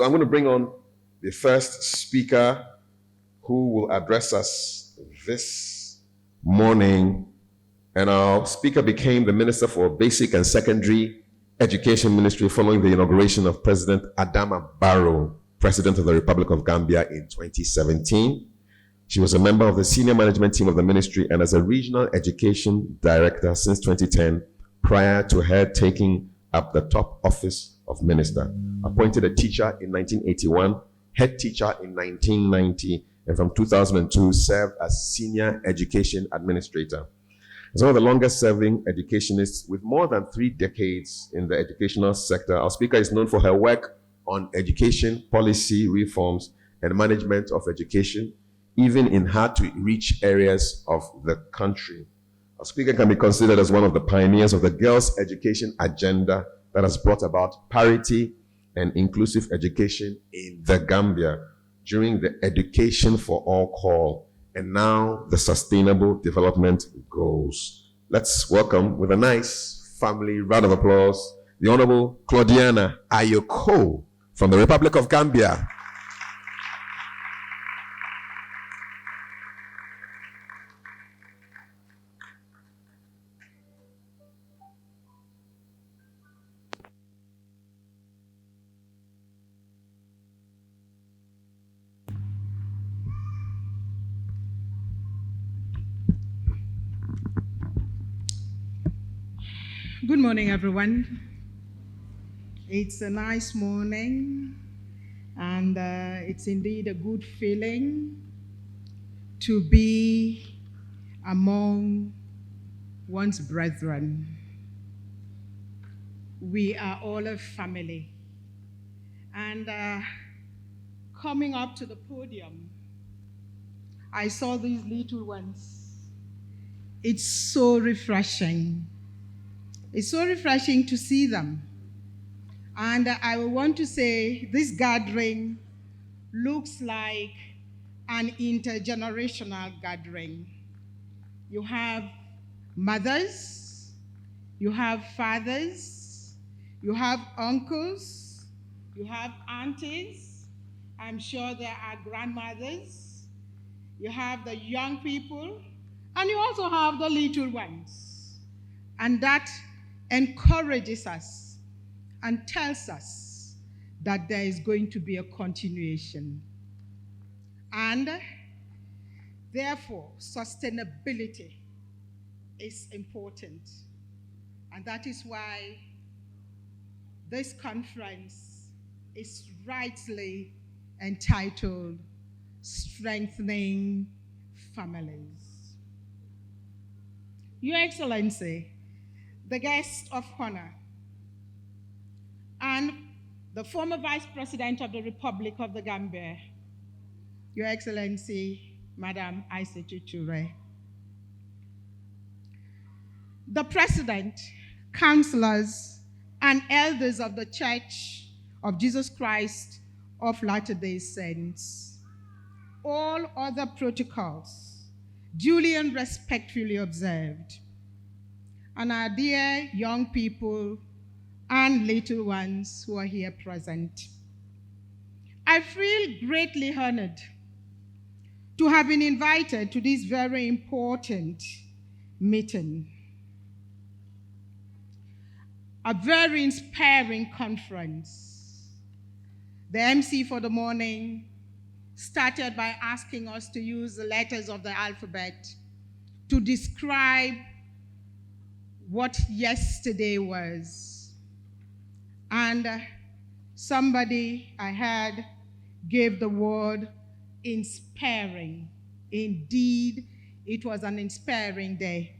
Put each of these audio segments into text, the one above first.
I'm going to bring on the first speaker who will address us this morning. And our speaker became the Minister for Basic and Secondary Education Ministry following the inauguration of President Adama Barrow, President of the Republic of Gambia, in 2017. She was a member of the senior management team of the ministry and as a regional education director since 2010, prior to her taking up the top office of minister. Appointed a teacher in 1981, head teacher in 1990, and from 2002 served as senior education administrator. As one of the longest serving educationists with more than 3 decades in the educational sector, our speaker is known for her work on education policy reforms and management of education, even in hard-to-reach areas of the country. Our speaker can be considered as one of the pioneers of the girls' education agenda that has brought about parity and inclusive education in the Gambia during the Education for All call, and now the Sustainable Development Goals. Let's welcome, with a nice family round of applause, the Honorable Claudiana Ayoko from the Republic of Gambia. Good morning, everyone. It's a nice morning, and it's indeed a good feeling to be among one's brethren. We are all a family. And coming up to the podium, I saw these little ones. It's so refreshing. It's so refreshing to see them. And I want to say this gathering looks like an intergenerational gathering. You have mothers, you have fathers, you have uncles, you have aunties, I'm sure there are grandmothers, you have the young people, and you also have the little ones. And that encourages us and tells us that there is going to be a continuation. And therefore, sustainability is important. And that is why this conference is rightly entitled Strengthening Families. Your Excellency, the guest of honor, and the former Vice President of the Republic of the Gambia, Your Excellency, Madam Aissatou Toure, the President, councillors, and elders of the Church of Jesus Christ of Latter-day Saints, all other protocols duly and respectfully observed, and our dear young people and little ones who are here present. I feel greatly honored to have been invited to this very important meeting, a very inspiring conference. The MC for the morning started by asking us to use the letters of the alphabet to describe what yesterday was. And somebody I heard gave the word inspiring. Indeed, it was an inspiring day.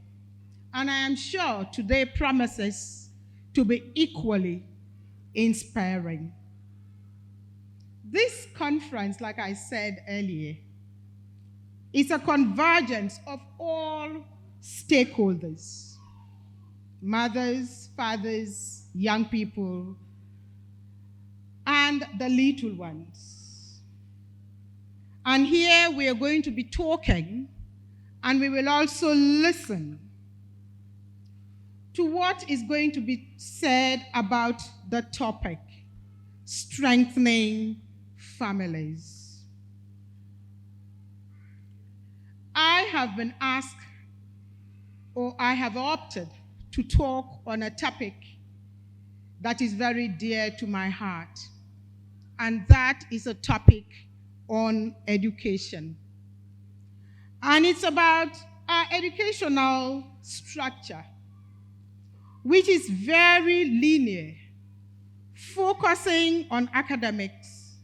And I am sure today promises to be equally inspiring. This conference, like I said earlier, is a convergence of all stakeholders. Mothers, fathers, young people, and the little ones. And here we are going to be talking, and we will also listen to what is going to be said about the topic, strengthening families. I have been asked, or I have opted to talk on a topic that is very dear to my heart, and that is a topic on education. And it's about our educational structure, which is very linear, focusing on academics,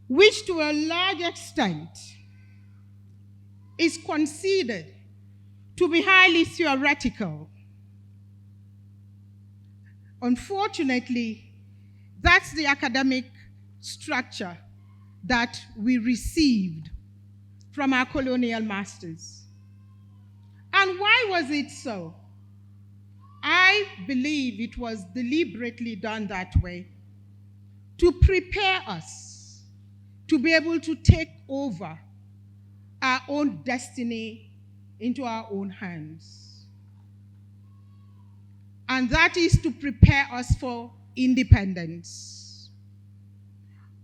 which to a large extent is considered to be highly theoretical. Unfortunately, that's the academic structure that we received from our colonial masters. And why was it so? I believe it was deliberately done that way to prepare us to be able to take over our own destiny into our own hands. And that is to prepare us for independence.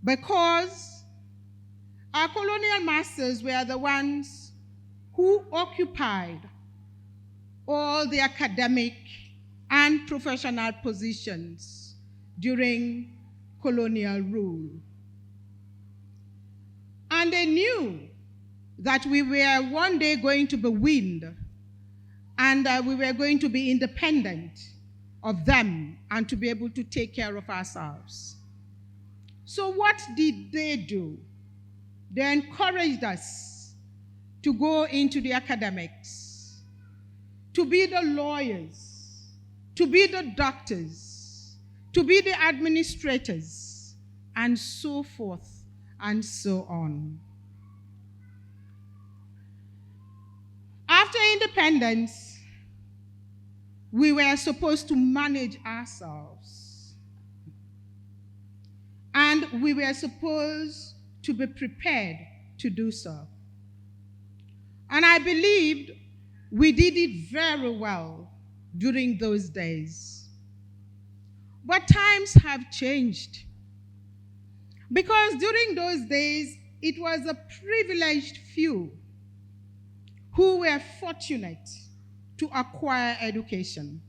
Because our colonial masters were the ones who occupied all the academic and professional positions during colonial rule. And they knew that we were one day going to be weaned and we were going to be independent of them and to be able to take care of ourselves. So what did they do? They encouraged us to go into the academics, to be the lawyers, to be the doctors, to be the administrators, and so forth and so on. After independence, we were supposed to manage ourselves. And we were supposed to be prepared to do so. And I believed we did it very well during those days. But times have changed. Because during those days, it was a privileged few who were fortunate to acquire education.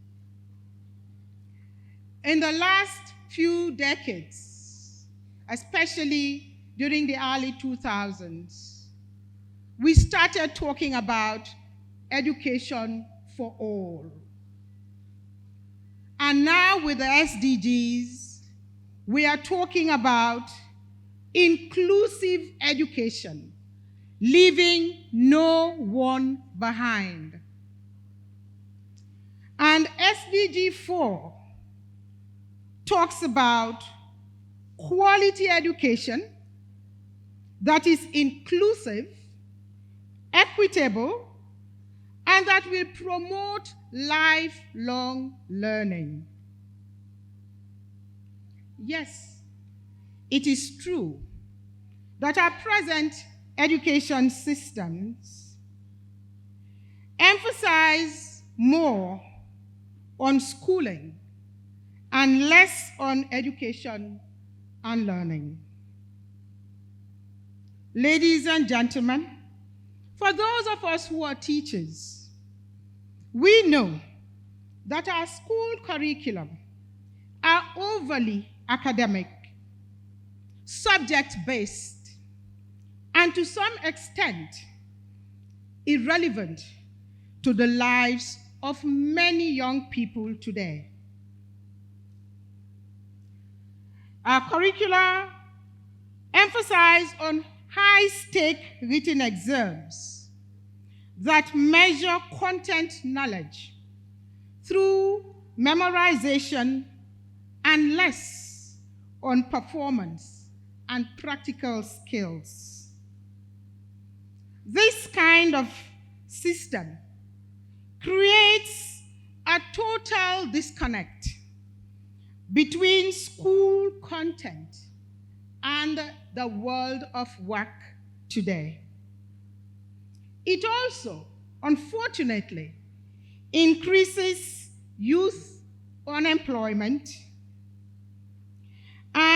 In the last few decades, especially during the early 2000s, we started talking about education for all. And now with the SDGs, we are talking about inclusive education, leaving no one behind. And SDG 4 talks about quality education that is inclusive, equitable, and that will promote lifelong learning. Yes, it is true that our present education systems emphasize more on schooling and less on education and learning. Ladies and gentlemen, for those of us who are teachers, we know that our school curriculum are overly academic, subject-based, and to some extent irrelevant to the lives of many young people today. Our curricula emphasize on high-stake written exams that measure content knowledge through memorization and less on performance and practical skills. This kind of system creates a total disconnect between school content and the world of work today. It also, unfortunately, increases youth unemployment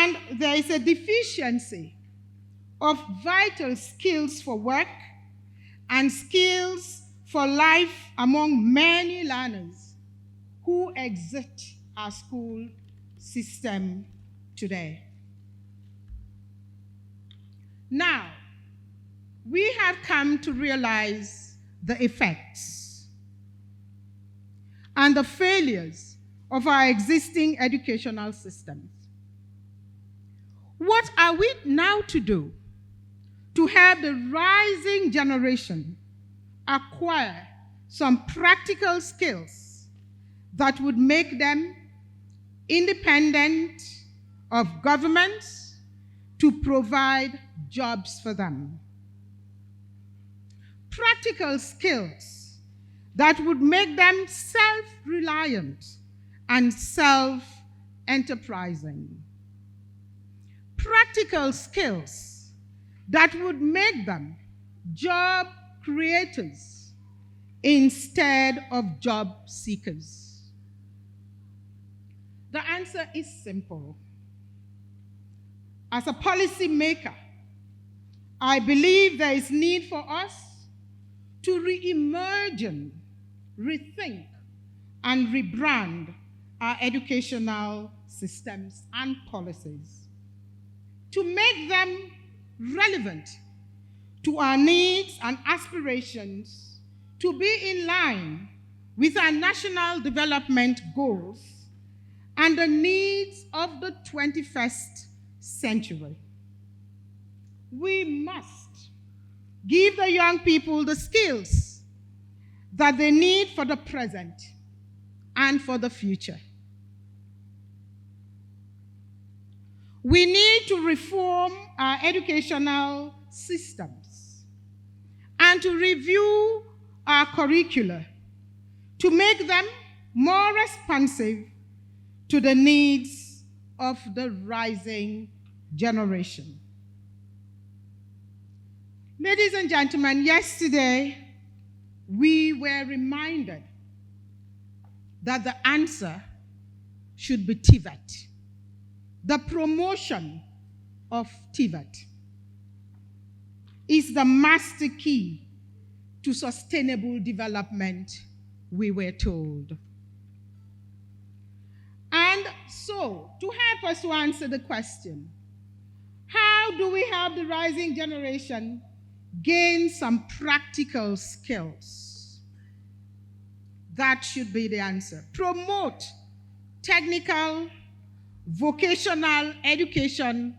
And there is a deficiency of vital skills for work and skills for life among many learners who exit our school system today. Now, we have come to realize the effects and the failures of our existing educational systems. What are we now to do to help the rising generation acquire some practical skills that would make them independent of governments to provide jobs for them? Practical skills that would make them self-reliant and self-enterprising. Practical skills that would make them job creators instead of job seekers. The answer is simple. As a policymaker, I believe there is need for us to reimagine, rethink, and rebrand our educational systems and policies to make them relevant to our needs and aspirations, to be in line with our national development goals and the needs of the 21st century. We must give the young people the skills that they need for the present and for the future. We need to reform our educational systems and to review our curricula to make them more responsive to the needs of the rising generation. Ladies and gentlemen, yesterday we were reminded that the answer should be TVET, the promotion of TVET is the master key to sustainable development, we were told. And so, to help us to answer the question, how do we help the rising generation gain some practical skills? That should be the answer. Promote technical, vocational education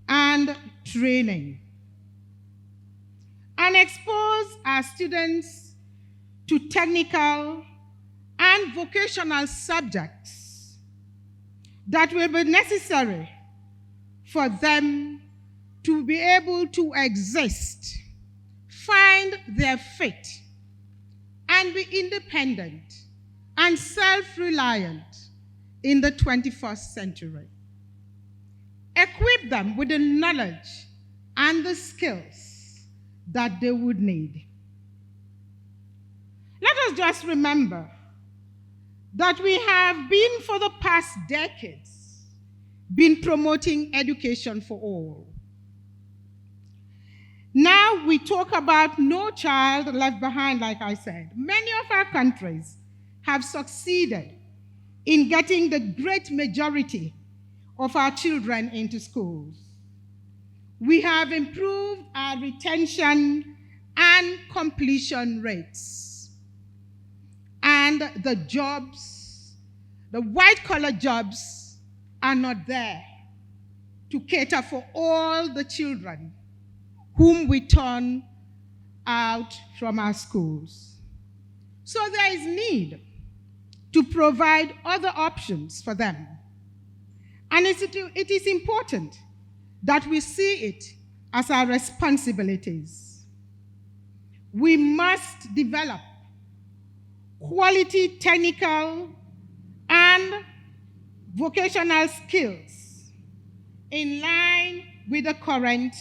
and training, and expose our students to technical and vocational subjects that will be necessary for them to be able to exist, find their fit, and be independent and self-reliant in the 21st century. Equip them with the knowledge and the skills that they would need. Let us just remember that we have been, for the past decades, been promoting education for all. Now we talk about no child left behind, like I said. Many of our countries have succeeded in getting the great majority of our children into schools. We have improved our retention and completion rates. And the jobs, the white-collar jobs, are not there to cater for all the children whom we turn out from our schools. So there is need to provide other options for them. And it is important that we see it as our responsibilities. We must develop quality technical and vocational skills in line with the current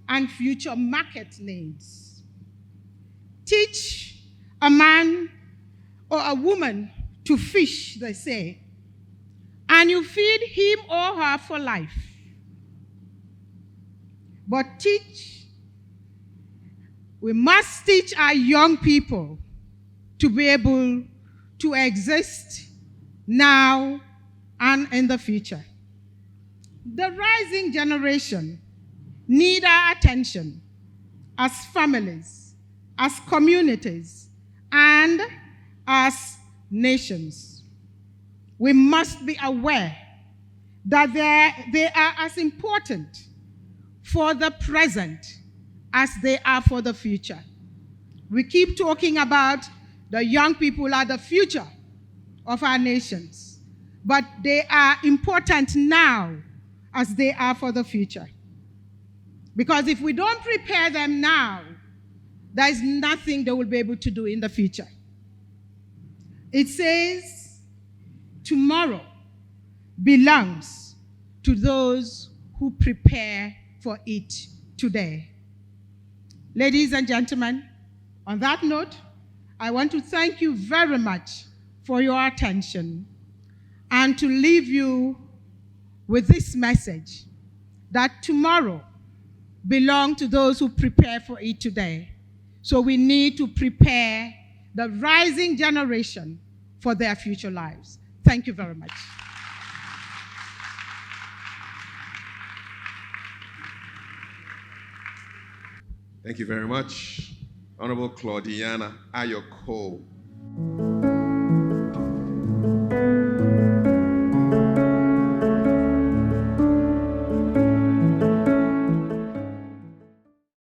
and future market needs. Teach a man or a woman to fish, they say, and you feed him or her for life. but we must teach our young people to be able to exist now and in the future. The rising generation need our attention as families, as communities, and as nations. We must be aware that they are as important for the present as they are for the future. We keep talking about the young people are the future of our nations, but they are important now as they are for the future. Because if we don't prepare them now, there is nothing they will be able to do in the future. It says, tomorrow belongs to those who prepare for it today. Ladies and gentlemen, on that note, I want to thank you very much for your attention and to leave you with this message that tomorrow belongs to those who prepare for it today. So we need to prepare the rising generation for their future lives. Thank you very much. Thank you very much, Honorable Claudiana Ayoko.